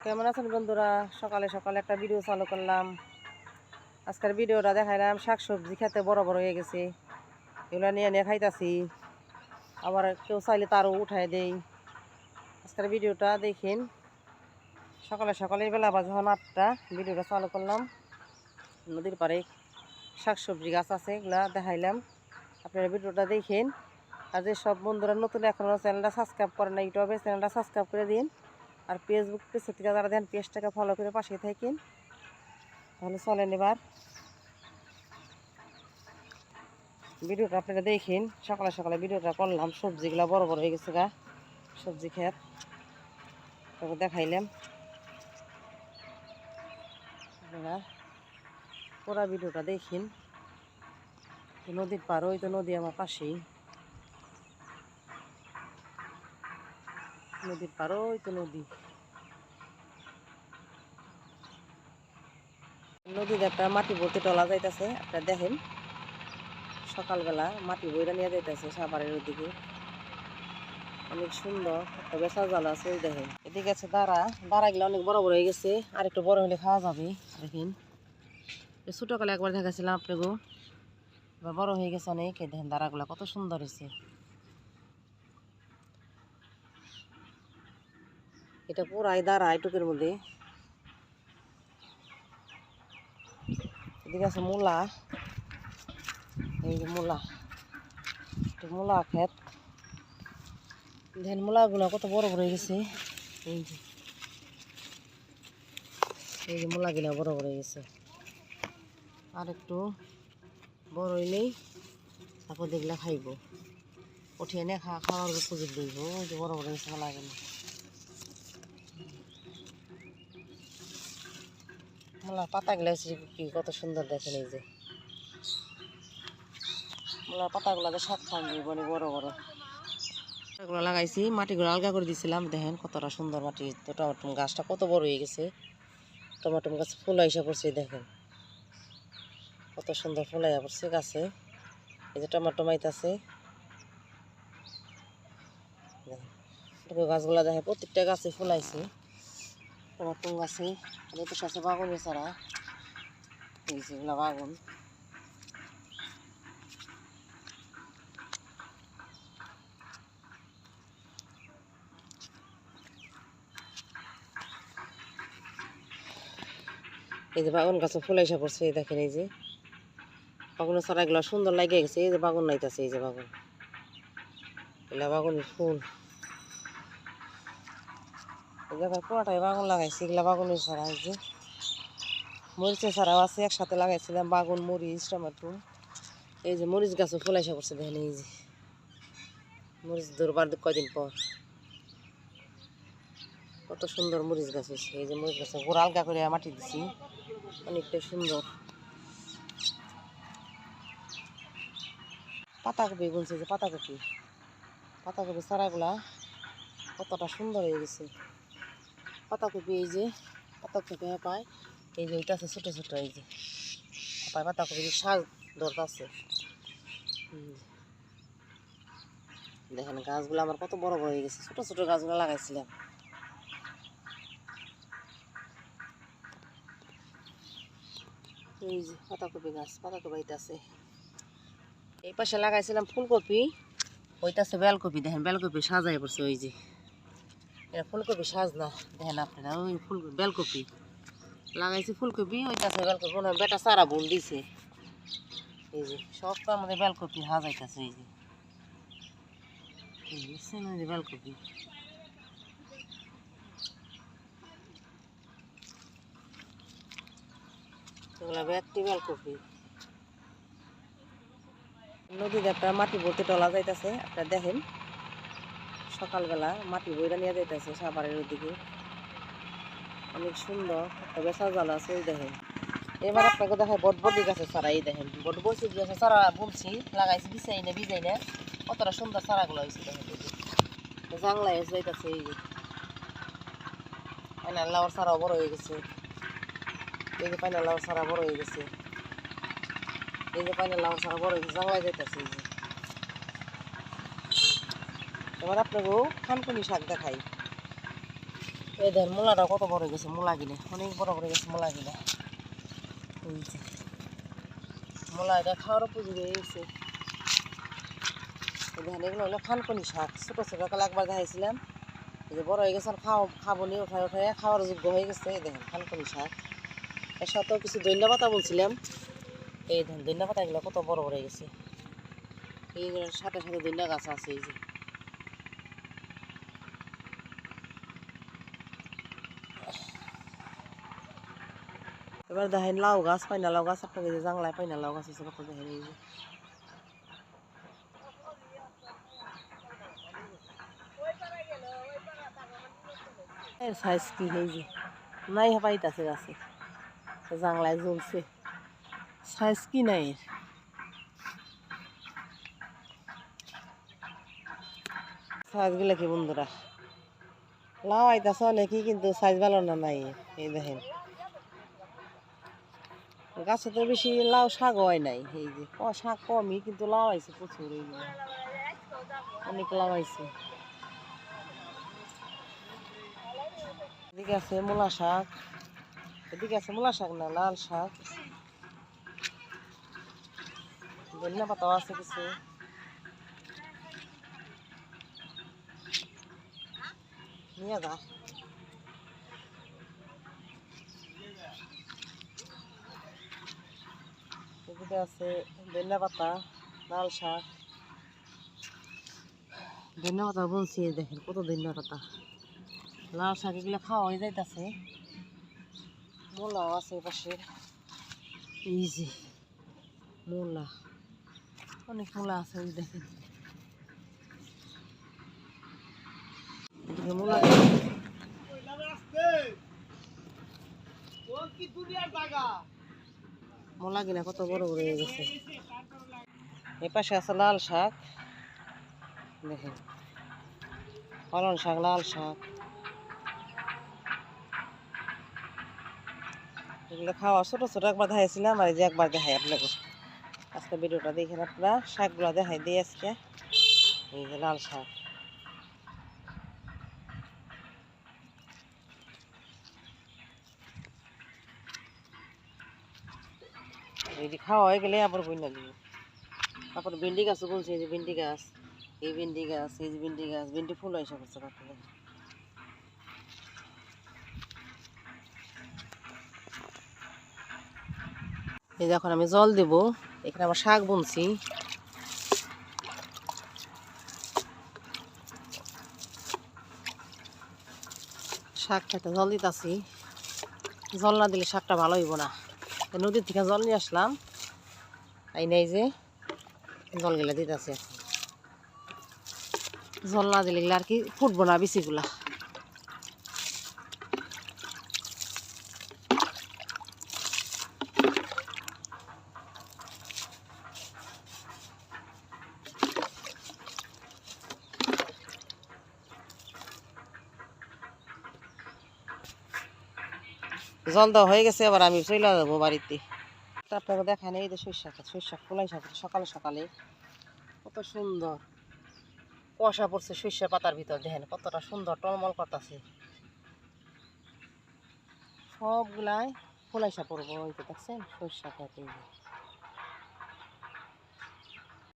কেমন আছেন বন্ধুরা? সকালে সকালে একটা ভিডিও চালু করলাম। আজকের ভিডিওটা দেখাইলাম শাকসবজি খেতে বড় বড় হয়ে গেছে, এগুলো নিয়ে নিয়ে খাইতাছি। আবার কেউ চাইলে তারও উঠাই দেই। আজকের ভিডিওটা দেখেন। সকালে সকালে বেলা বা যখন 8টা ভিডিওটা চালু করলাম। নদীর পাড়ে শাকসবজি গাছ আছে, এগুলা দেখাইলাম। আপনারা ভিডিওটা দেখেন। আর যে সব বন্ধুরা নতুন এখনও চ্যানেলটা সাবস্ক্রাইব করেন না, ইউটিউবে চ্যানেলটা সাবস্ক্রাইব করে দিন। আর ফেসবুক পেজ থেকে যারা দেন পেজটাকে ফলো করে পাশে থাকেন। তাহলে চলেন এবার ভিডিওটা আপনারা দেখেন। সকালে সকালে ভিডিওটা করলাম, সবজিগুলা বড় বড় হয়ে গেছে গা, সবজি ক্ষেত তারপর দেখাইলাম। আপনারা পুরা ভিডিওটা দেখেন। নদীর পার, ওই তো নদী আমার পাশেই, নদীর পার ওই তো নদী। নদীতে একটা মাটি ভর্তি টলা যাইতেছে, আপনারা দেখেন। সকালবেলা মাটি বইরা নিয়ে যাইতেছে সাভারের ওইদিকে, অনেক সুন্দর একটা বেসা জাল আছে। ওই দেখেন এদিকে আছে দাঁড়া, দাঁড়াগুলো অনেক বড় বড় হয়ে গেছে, আর একটু বড় হলে খাওয়া যাবে। দেখেন ছোটকালে একবার দেখাছিলাম আপনাকে, এবার বড় হয়ে গেছে অনেক। এই দেখেন দাঁড়াগুলা কত সুন্দর হয়েছে। এটা পুরাই দাঁড়া এটুকের মধ্যে। এদিকে আছে মূলা, এই যে মূলা, মূলা ক্ষেত। দেখেন মূলাগুলা কত বড় বড় হয়ে গেছে। এই যে এই যে মূলাগুলা বড় বড় হয়ে গেছে, আর একটু বড় হইলেই তারপর দেখলে খাইব, উঠিয়ে এনে খাওয়ার উপযোগ দিব। ওই যে বড় বড় হয়েছে মূলাগুলো। মূলার পাতাগুলো কি কত সুন্দর দেখেন। এই যে মূলার পাতাগুলো শাক খাওয়া যাইব, অনেক বড় বড়। এগুলো লাগাইছি, মাটিগুলো আলগা করে দিয়েছিলাম। দেখেন কতটা সুন্দর মাটি। তো টমাটো গাছটা কত বড় হয়ে গেছে, টমাটো গাছ ফুল আইসা পড়ছে। দেখেন কত সুন্দর ফুল আইসা পড়ছে গাছে। এই যে টমাটো মাইতাছে, দেখেন গাছগুলা দেখেন প্রত্যেকটা গাছে ফুল আইছে, টমাটো গাছে। আর এত সাথে বাগুনের ছাড়া, এই যেগুলা বাগুন। এই যে বাগুন গাছে ফুল আইসা পড়ছে। এই দেখেন এই যে বাগুনের ছাড়া এগুলো সুন্দর লাগিয়ে গেছে। এই যে বাগুন নাইতাছে, এই যে বাগুন, এগুলা বাগুনের ফুল। এই জায়গায় পুরাটাই বাগুন লাগাইছি, এগুলা বাগুনের ছাড়া। এই যে মরিচের ছাড়াও আছে, একসাথে লাগাইছিলাম বাগুন, মরিচ, টমেটো। এই যে মরিচ গাছও ফুল আইসা পড়ছে। দেখেন এই যে মরিচ ধরবার কয়দিন পর কত সুন্দর মরিচ গাছ হয়েছে। এই যে মরিচ গাছে গোড়া আলগা করে মাটি দিছি, অনেকটাই সুন্দর। পাতাকপি বুনছে, যে পাতাকপি, পাতাকপি চারাগুলা কতটা সুন্দর হয়ে গেছে। পাতাকপি এই যে পাতাকপি পায়, এই যে ওইটা আছে ছোটো ছোটো, এই যে পায় পাতাকপির শাক ধরতে আছে। দেখেন গাছগুলো আমার কত বড় বড় হয়ে গেছে, ছোট ছোট গাছগুলো লাগাইছিলাম। এই যে পাতাকপি গাছ, পাতাকপি আছে। এই পাশে লাগাইছিলাম ফুলকপি, ওইটাছে বেলকপি। দেখেন বেলকপি সাজাই পড়ছে। ওই যে এটা ফুলকপি সাজ না, দেখেন আপনারা ওই ফুল বেলকপি লাগাইছি। ফুলকপি ওইটাছে বেলকপি, মনে হয় বেটা সারা বোন দিছে। এই যে সবটার মধ্যে বেলকপি হাজাইতেছে। এই যে বেলকপি, এগুলো ব্যক্তি বেলকপি। নদীতে একটা মাটি ভর্তি টলা যাইতেছে, আপনারা দেখেন। সকালবেলা মাটি বইরা নিয়ে যাইতেছে সাভারের ওইদিকে, অনেক সুন্দর একটা বেসা জাল আছে। ওই দেখেন এবার আপনাকে দেখায় বটবটি গাছের চারা। এই দেখেন বটবটি গাছের চারা বুনছি, লাগাইছি বিছাই না বিজাই না, কতটা সুন্দর চারাগুলো হয়েছে। দেখেন এই যে জাংলায় যাইতেছে। এই যে পাইনার লাউর চারাও বড় হয়ে গেছে। এই যে পাইনার লাউর চারা বড় হয়ে গেছে। এই যে পাইনার লাউর চারা বড় হয়ে গেছে, জাংলায় যাইতেছে। এই যে এবার আপনাকেও থানকুনি শাক দেখাই। এই দেখেন মূলাটা কত বড় গেছে, মূলা গিলে অনেক বড় বড় গেছে মূলা গিলে। এই যে মূলা এটা খাওয়ার উপযোগী হয়ে গেছে। দেখেন এগুলো হলো খানকনি শাক, ছোটো ছোটো কালে একবার দেখাইছিলাম। এই যে বড় হয়ে গেছে, খাবো নি, উঠায় উঠায় খাওয়ার যোগ্য হয়ে গেছে। এই দেখেন খানকনি শাক, এর সাথেও কিছু ধনিয়া পাতা বলছিলাম। এই দেখেন ধনিয়া পাতা এগুলো কত বড় বড় হয়ে গেছে। এইগুলোর সাথে সাথে ধনিয়া গাছ আছে। এই যে এবার দেখেন লাউ গাছ, পাইনা লাউ গাছ, আপনাকে যে জাংলায় পাইনা লাউ গাছ আছে কত দেখেন। এই যে সাইজ কি, এই যে নাই পাইতাছে গাছে, জাংলায় জ্বলছে, সাইজ কি নাই। সাইজগুলো কি বন্ধুরা, লাউ আইতাছে অনেকই, কিন্তু সাইজ ভালো না নাই। এই দেখেন গাছে তো বেশি লাউ শাক হয় নাই। এই যে শাক কমই, কিন্তু লাউ আইছে প্রচুর। এই যে অনেক লাউ আইছে। এদিকে আছে মূলা শাক, এদিকে আছে মূলা শাক না লাল শাক, ধনিয়া পাতাও আছে কিছু। নিয়ে যা, এদিকে আছে ধনিয়া পাতা, লাল শাক, ধনিয়া পাতা বলছি। দেখেন কত ধনিয়া পাতা, লাল শাক, এগুলো খাওয়া হয়ে যাইতেছে। মূলাও আছে পাশে, এই যে মূলা, অনেক মূলা আছে। ওই দেখেন এদিকে মূলা, মূলা কিনা কত বড় বড় হয়ে গেছে। এ পাশে আছে লাল শাক, দেখেন পালং শাক, লাল শাক, এগুলো খাওয়া ছোটো ছোটো একবার দেখাইছিলাম, আর এই যে একবার দেখাই আপনাকে। আজকে ভিডিওটা দেখেন আপনারা, শাকগুলো দেখাই দিই আজকে। এই যে লাল শাক, এই খাওয়া হয়ে গেলে আবার বইনা দিব। তারপর ভেন্ডি গাছও বলছে, এই যে ভেন্ডি গাছ, এই ভেন্ডি গাছ, এই যে ভেন্ডি গাছ, ভেন্ডি ফুল এসে করছে পাখি। এই যে এখন আমি জল দেব, এখানে আমার শাক বুনছি। শাক খেতে জল দিতেছি, জল না দিলে শাকটা ভালো হইব না। নদীর থেকে জল নিয়ে আসলাম, তাই নেই যে জল গেলে দিতেছে। জল না দিলে আর কি ফুটবো না বিচিগুলা। জল দেওয়া হয়ে গেছে, এবার আমি চলে যাবো বাড়িতে। আপনাকে দেখান, এই যে সরিষা ফুলাই শাক, সকালে সকালে কত সুন্দর কুয়াশা পড়ছে সরিষা পাতার ভিতর। দেখেন কতটা সুন্দর টলমল করতেছে, সবগুলাই ফুলাই শাক পড়বো। ওই তো দেখছেন সরিষা খেতে।